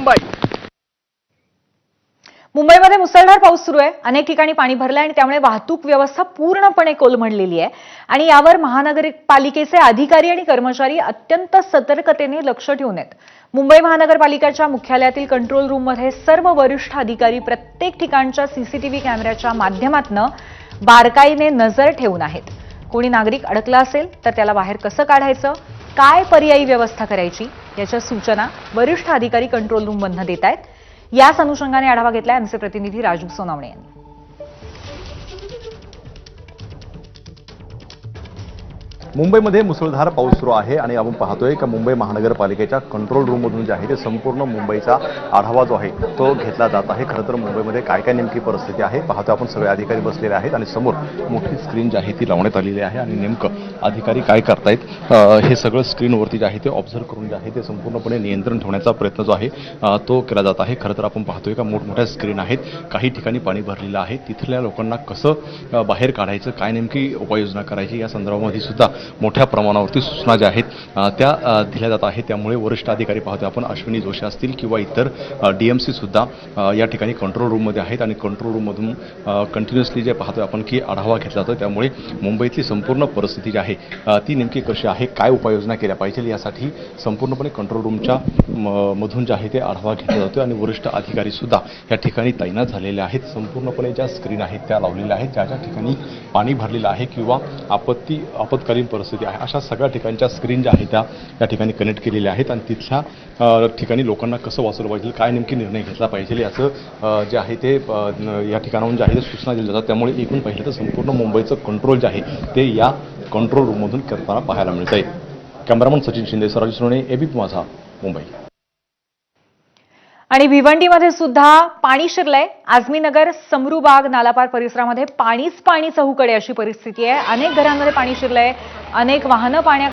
मुंबई। मुंबईमध्ये मुसळधार पाऊस सुरू आहे। अनेक ठिकाणी पाणी भरलंय आणि त्यामुळे वाहतूक व्यवस्था पूर्णपणे कोलमडलेली आहे आणि यावर महानगरपालिकेचे अधिकारी आणि कर्मचारी अत्यंत सतर्कतेने लक्ष ठेवून आहेत। मुंबई महानगरपालिकेच्या मुख्यालयातील कंट्रोल रूममध्ये सर्व वरिष्ठ अधिकारी प्रत्येक ठिकाणच्या सीसीटीव्ही कॅमेऱ्याच्या माध्यमातून बारकाईने नजर ठेवून आहेत। कोणी नागरिक अडकला असेल तर त्याला बाहेर कसं काढायचं, काय पर्यायी व्यवस्था करायची याच्या सूचना वरिष्ठ अधिकारी कंट्रोल रूममधून देत आहेत। याच अनुषंगाने आढावा घेतलाय आमचे प्रतिनिधी राजू सोनावणे यांनी। मुंबईमध्ये मुसळधार पाऊस सुरू आहे आणि आपण पाहतोय की मुंबई महानगरपालिकेच्या कंट्रोल रूममधून जे आहे ते संपूर्ण मुंबईचा आढावा जो आहे तो घेतला जात आहे। खरं तर मुंबईमध्ये काय काय नेमकी परिस्थिती आहे पाहतोय आपण। सगळे अधिकारी बसलेले आहेत आणि समोर मोठी स्क्रीन जी आहे ती लावण्यात आलेली आहे आणि नेमकं अधिकारी काय करतायत हे सगळं स्क्रीनवरती जे आहे ते ऑब्झर्व्ह करून जे आहे ते संपूर्णपणे नियंत्रण ठेवण्याचा प्रयत्न जो आहे तो केला जात आहे। खरं तर आपण पाहतोय का मोठमोठ्या स्क्रीन आहेत, काही ठिकाणी पाणी भरलेलं आहे, तिथल्या लोकांना कसं बाहेर काढायचं, काय नेमकी उपाययोजना करायची या संदर्भामध्ये सुद्धा मोठ्या प्रमाणावरती सूचना ज्या आहेत त्या दिल्या जात आहेत। त्यामुळे वरिष्ठ अधिकारी पाहतोय आपण, अश्विनी जोशी असतील किंवा इतर डीएमसी सुद्धा या ठिकाणी कंट्रोल रूममध्ये आहेत आणि कंट्रोल रूममधून कंटिन्युअसली जे पाहतोय आपण की आढावा घेतला जातो। त्यामुळे मुंबईतली संपूर्ण परिस्थिती जी आहे ती नेमकी कशी आहे, काय उपाययोजना केल्या पाहिजे यासाठी संपूर्णपणे कंट्रोल रूमच्या मधून जे आहे ते आढावा घेतला जातो आणि वरिष्ठ अधिकारी सुद्धा या ठिकाणी तैनात झालेले आहेत। संपूर्णपणे ज्या स्क्रीन आहेत त्या लावलेल्या आहेत, ज्या ज्या ठिकाणी पाणी भरलेलं आहे किंवा आपत्कालीन परिस्थिती आहे अशा सगळ्या ठिकाणच्या स्क्रीन ज्या आहेत त्या या ठिकाणी कनेक्ट केलेल्या आहेत आणि तिथल्या ठिकाणी लोकांना कसं वाचवलं पाहिजे, काय नेमकी निर्णय घेतला पाहिजे याचं जे आहे ते या ठिकाणाहून जे आहे ते सूचना दिल्या जातात। त्यामुळे एकूण पाहिलं तर संपूर्ण मुंबईचं कंट्रोल जे आहे ते या कंट्रोल रूममधून करताना पाहायला मिळत आहे। कॅमेरामन सचिन शिंदे, राजू सोनावणे, एबीपी माझा, मुंबई। आणि भिवंडीमध्ये सुद्धा पाणी शिरलंय। आझमीनगर, समरूबाग, नालापार परिसरामध्ये पाणी चहूकडे अशी परिस्थिती आहे। अनेक घरांमध्ये पाणी शिरलंय, अनेक वाहनं पाण्यात